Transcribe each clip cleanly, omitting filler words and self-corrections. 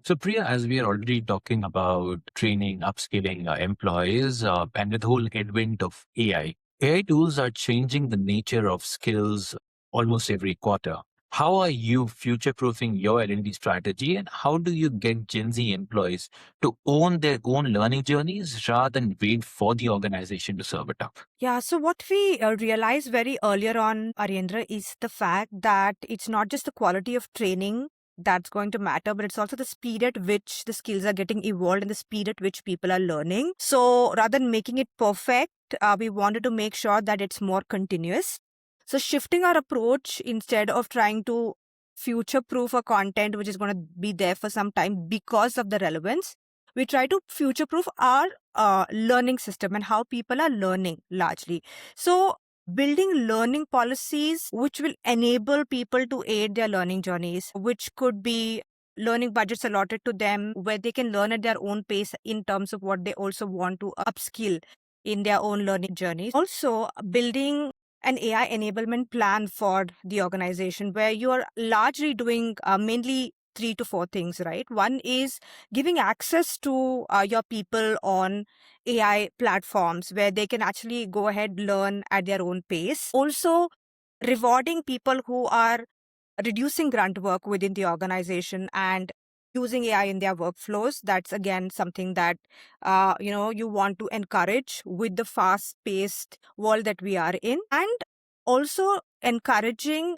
So, Priya, as we are already talking about training, upskilling employees, and with the whole headwind of AI tools are changing the nature of skills almost every quarter. How are you future proofing your L&D strategy, and how do you get Gen Z employees to own their own learning journeys rather than wait for the organization to serve it up? Yeah, so what we realized very earlier on, Arendra, is the fact that it's not just the quality of training that's going to matter, but it's also the speed at which the skills are getting evolved and the speed at which people are learning. So rather than making it perfect, we wanted to make sure that it's more continuous. So shifting our approach instead of trying to future proof a content which is going to be there for some time because of the relevance, we try to future proof our learning system and how people are learning largely. So building learning policies which will enable people to aid their learning journeys, which could be learning budgets allotted to them where they can learn at their own pace in terms of what they also want to upskill in their own learning journeys. Also building an AI enablement plan for the organization where you are largely doing mainly 3 to 4 things, right? One is giving access to your people on AI platforms where they can actually go ahead, learn at their own pace. Also, rewarding people who are reducing grunt work within the organization and using AI in their workflows. That's again something that you want to encourage with the fast-paced world that we are in, and also encouraging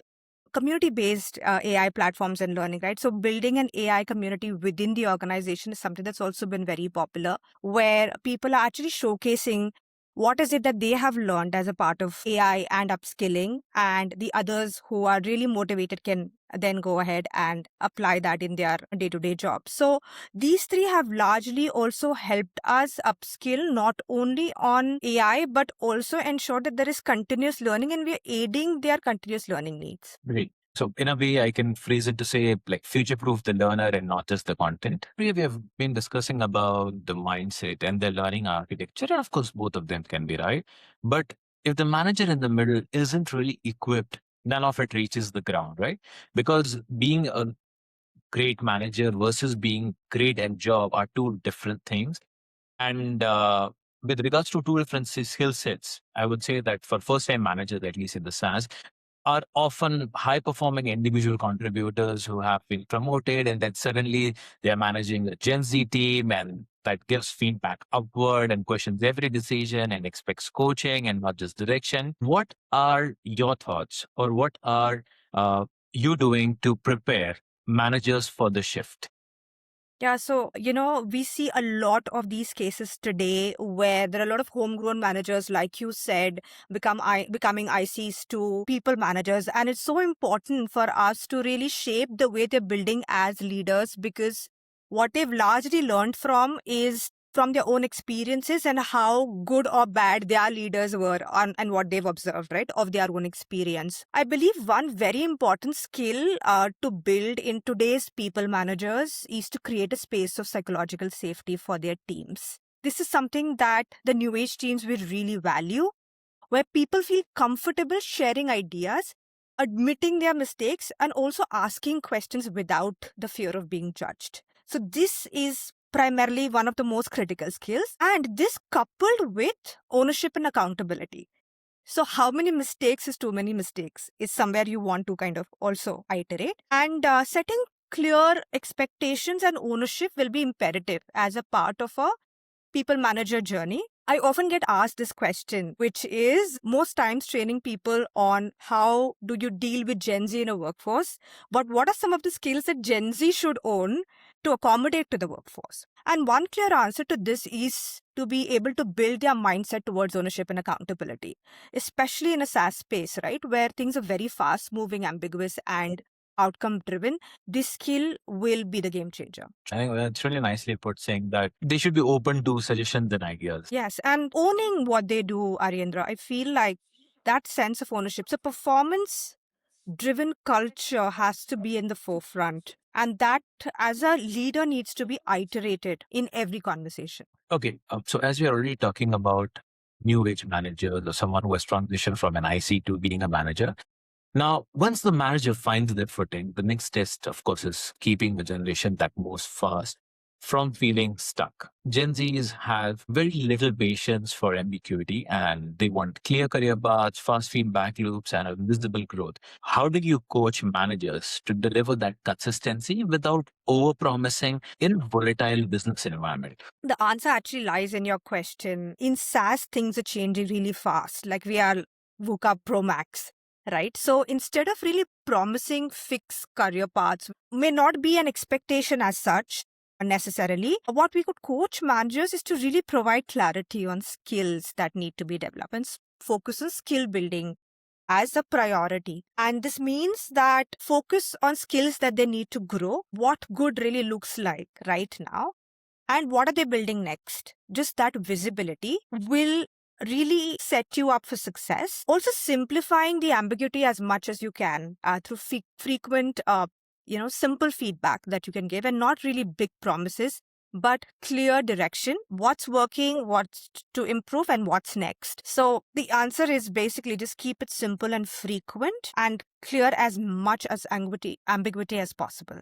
community-based AI platforms and learning, right? So building an AI community within the organization is something that's also been very popular, where people are actually showcasing what is it that they have learned as a part of AI and upskilling, and the others who are really motivated can then go ahead and apply that in their day-to-day jobs. So these three have largely also helped us upskill not only on AI, but also ensure that there is continuous learning and we are aiding their continuous learning needs. Great. So in a way, I can phrase it to say like future-proof the learner and not just the content. We have been discussing about the mindset and the learning architecture, and of course, both of them can be right. But if the manager in the middle isn't really equipped, none of it reaches the ground, right? Because being a great manager versus being great at job are two different things. And with regards to two different skill sets, I would say that for first-time managers, at least in the SaaS, are often high performing individual contributors who have been promoted and then suddenly they are managing a Gen Z team and that gives feedback upward and questions every decision and expects coaching and not just direction. What are your thoughts or what are you doing to prepare managers for the shift? Yeah, so, we see a lot of these cases today where there are a lot of homegrown managers, like you said, becoming ICs to people managers. And it's so important for us to really shape the way they're building as leaders, because what they've largely learned is from their own experiences and how good or bad their leaders were and what they've observed, right, of their own experience. I believe one very important skill to build in today's people managers is to create a space of psychological safety for their teams. This is something that the new age teams will really value, where people feel comfortable sharing ideas, admitting their mistakes, and also asking questions without the fear of being judged. So this is primarily one of the most critical skills, and this coupled with ownership and accountability. So how many mistakes is too many mistakes is somewhere you want to kind of also iterate, and setting clear expectations and ownership will be imperative as a part of a people manager journey. I often get asked this question, which is most times training people on how do you deal with Gen Z in a workforce, but what are some of the skills that Gen Z should own to accommodate to the workforce? And one clear answer to this is to be able to build their mindset towards ownership and accountability, especially in a SaaS space, right, where things are very fast moving, ambiguous, and outcome driven. This skill will be the game changer. I think that's really nicely put, saying that they should be open to suggestions and ideas. Yes, and owning what they do, Ariendra, I feel like that sense of ownership. So performance driven culture has to be in the forefront. And that as a leader needs to be iterated in every conversation. Okay, so as we are already talking about new age managers or someone who has transitioned from an IC to being a manager, Now, once the manager finds their footing, the next test, of course, is keeping the generation that moves fast from feeling stuck. Gen Zs have very little patience for ambiguity and they want clear career paths, fast feedback loops, and a visible growth. How do you coach managers to deliver that consistency without overpromising in a volatile business environment? The answer actually lies in your question. In SaaS, things are changing really fast. Like we are VUCA Pro Max, right? So instead of really promising fixed career paths, may not be an expectation as such necessarily. What we could coach managers is to really provide clarity on skills that need to be developed and focus on skill building as a priority. And this means that focus on skills that they need to grow, what good really looks like right now, and what are they building next. Just that visibility will really set you up for success. Also, simplifying the ambiguity as much as you can through frequent, simple feedback that you can give, and not really big promises, but clear direction, what's working, what's to improve, and what's next. So the answer is basically just keep it simple and frequent and clear as much as ambiguity as possible.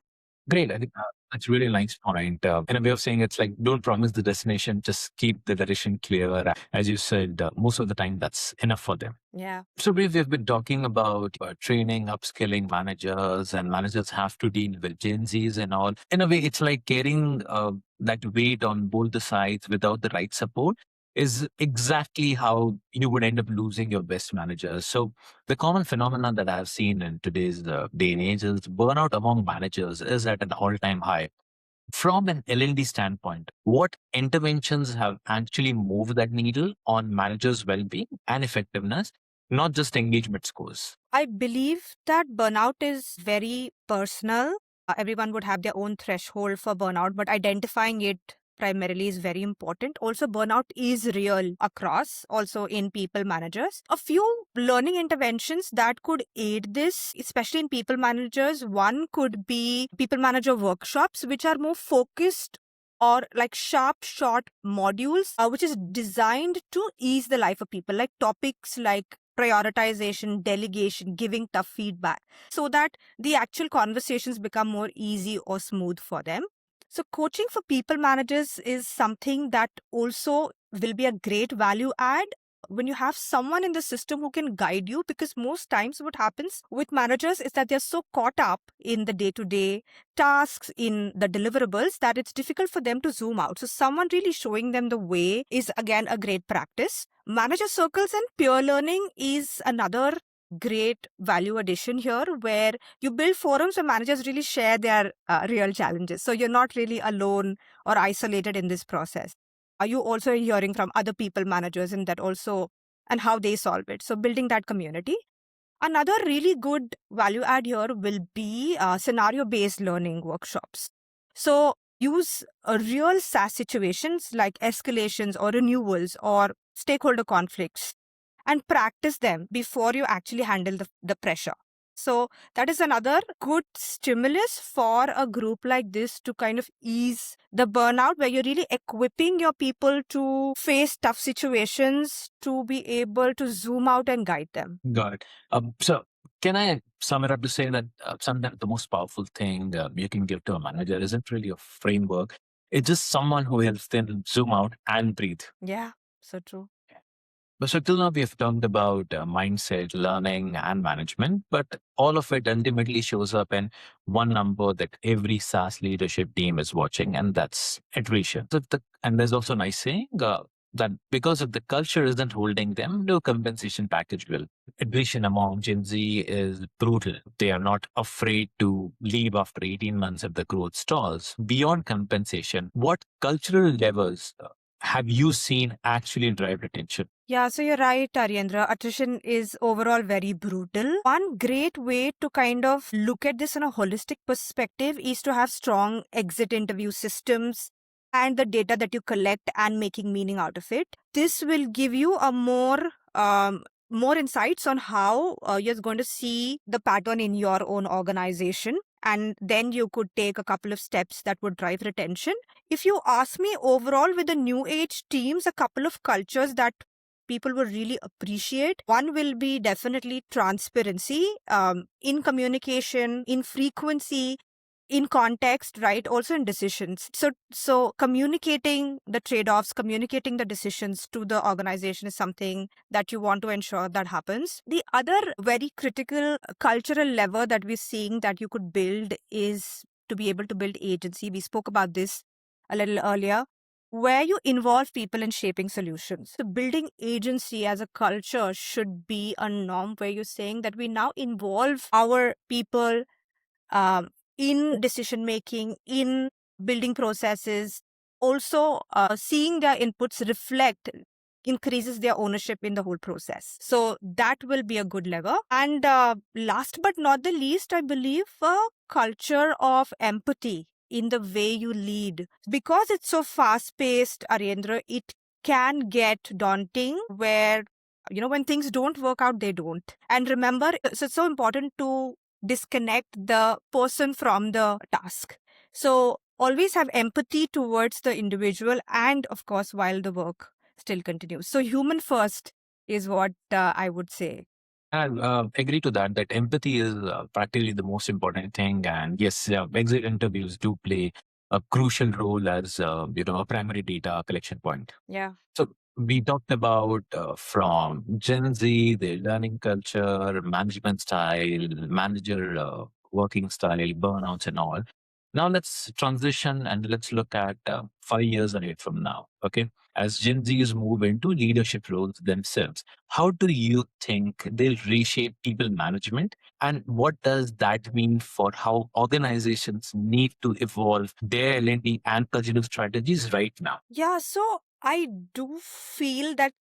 Great. I think that's really nice point. In a way of saying, it's like don't promise the destination, just keep the direction clear. As you said, most of the time that's enough for them. Yeah. So we've been talking about training, upskilling managers, and managers have to deal with Gen Zs and all. In a way, it's like carrying that weight on both the sides without the right support is exactly how you would end up losing your best managers. So the common phenomenon that I've seen in today's day and age is burnout among managers is at an all-time high. From an L&D standpoint, what interventions have actually moved that needle on managers' well-being and effectiveness, not just engagement scores? I believe that burnout is very personal. Everyone would have their own threshold for burnout, but identifying it primarily is very important. Also, burnout is real across, also in people managers. A few learning interventions that could aid this, especially in people managers. One could be people manager workshops, which are more focused or like sharp, short modules, which is designed to ease the life of people, like topics like prioritization, delegation, giving tough feedback, so that the actual conversations become more easy or smooth for them. So coaching for people managers is something that also will be a great value add when you have someone in the system who can guide you, because most times what happens with managers is that they're so caught up in the day-to-day tasks, in the deliverables, that it's difficult for them to zoom out. So someone really showing them the way is again a great practice. Manager circles and peer learning is another great value addition here, where you build forums where managers really share their real challenges. So you're not really alone or isolated in this process. Are you also hearing from other people managers and that also, and how they solve it? So building that community. Another really good value add here will be scenario-based learning workshops. So use real SaaS situations like escalations or renewals or stakeholder conflicts and practice them before you actually handle the pressure. So that is another good stimulus for a group like this to kind of ease the burnout, where you're really equipping your people to face tough situations, to be able to zoom out and guide them. Got it. So can I sum it up to say that sometimes the most powerful thing you can give to a manager isn't really a framework. It's just someone who helps them zoom out and breathe. Yeah, so true. But so till now, we have talked about mindset, learning, and management, but all of it ultimately shows up in one number that every SaaS leadership team is watching, and that's attrition. And there's also a nice saying that because if the culture isn't holding them, no compensation package will. Attrition among Gen Z is brutal. They are not afraid to leave after 18 months if the growth stalls. Beyond compensation, what cultural levels have you seen actually drive retention? Yeah, so you're right, Aryendra. Attrition is overall very brutal. One great way to kind of look at this in a holistic perspective is to have strong exit interview systems and the data that you collect and making meaning out of it. This will give you a more insights on how you're going to see the pattern in your own organization. And then you could take a couple of steps that would drive retention. If you ask me overall with the new age teams, a couple of cultures that people will really appreciate. One will be definitely transparency, in communication, in frequency, in context, right? Also in decisions. So communicating the trade-offs, communicating the decisions to the organization is something that you want to ensure that happens. The other very critical cultural lever that we're seeing that you could build is to be able to build agency. We spoke about this a little earlier, where you involve people in shaping solutions. So building agency as a culture should be a norm where you're saying that we now involve our people um, in decision making, in building processes. Also, seeing their inputs reflect increases their ownership in the whole process. So that will be a good lever. And last but not the least, I believe a culture of empathy in the way you lead. Because it's so fast paced, Arendra, it can get daunting where, when things don't work out, they don't. And remember, it's so important to disconnect the person from the task. So always have empathy towards the individual and, of course, while the work still continues. So human first is what I would say. I agree to that, that empathy is practically the most important thing. And yes, exit interviews do play a crucial role as, a primary data collection point. Yeah. So we talked about from Gen Z, their learning culture, management style, manager working style, burnouts and all. Now let's transition and let's look at 5 years ahead from now. Okay. As Gen Zs move into leadership roles themselves, how do you think they'll reshape people management? And what does that mean for how organizations need to evolve their L&D and cultural strategies right now? Yeah, so I do feel that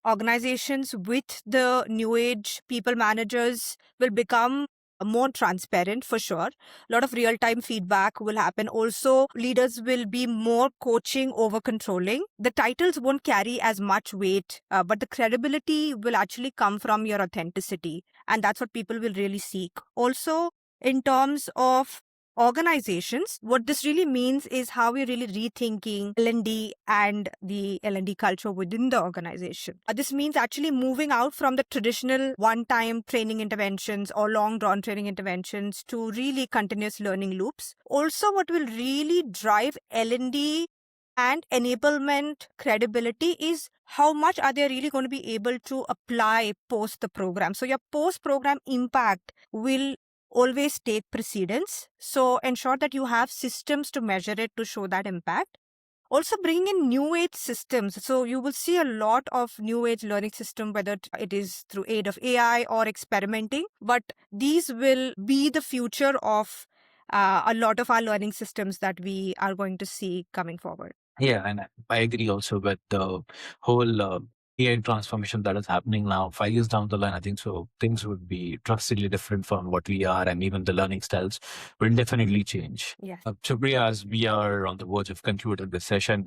organizations with the new age people managers will become more transparent for sure. A lot of real time feedback will happen. Also, leaders will be more coaching over controlling. The titles won't carry as much weight, but the credibility will actually come from your authenticity. And that's what people will really seek. Also, in terms of organizations, what this really means is how we're really rethinking L&D and the L&D culture within the organization. This means actually moving out from the traditional one-time training interventions or long-drawn training interventions to really continuous learning loops. Also, what will really drive L&D and enablement credibility is how much are they really going to be able to apply post the program. So your post-program impact will always take precedence. So ensure that you have systems to measure it to show that impact. Also bring in new age systems. So you will see a lot of new age learning system, whether it is through aid of AI or experimenting, but these will be the future of a lot of our learning systems that we are going to see coming forward. Yeah, and I agree also with the whole AI transformation that is happening now. 5 years down the line, I think so things would be drastically different from what we are, and even the learning styles will definitely change. Yes. So, Priya, as we are on the verge of concluding this session,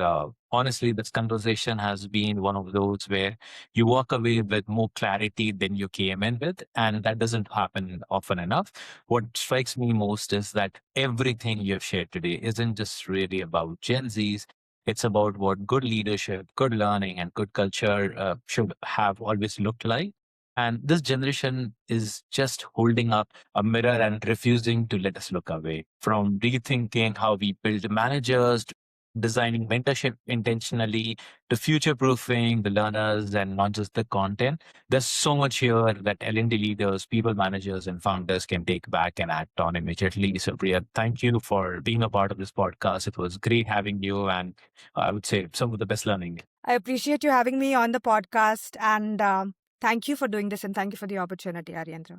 honestly, this conversation has been one of those where you walk away with more clarity than you came in with, and that doesn't happen often enough. What strikes me most is that everything you've shared today isn't just really about Gen Zs. It's about what good leadership, good learning, and good culture should have always looked like. And this generation is just holding up a mirror and refusing to let us look away. From rethinking how we build managers, to designing mentorship intentionally, to future proofing the learners and not just the content. There's so much here that L&D leaders, people managers, and founders can take back and act on immediately. So, Priya, thank you for being a part of this podcast. It was great having you, and I would say some of the best learning. I appreciate you having me on the podcast, and thank you for doing this, and thank you for the opportunity, Aryendra.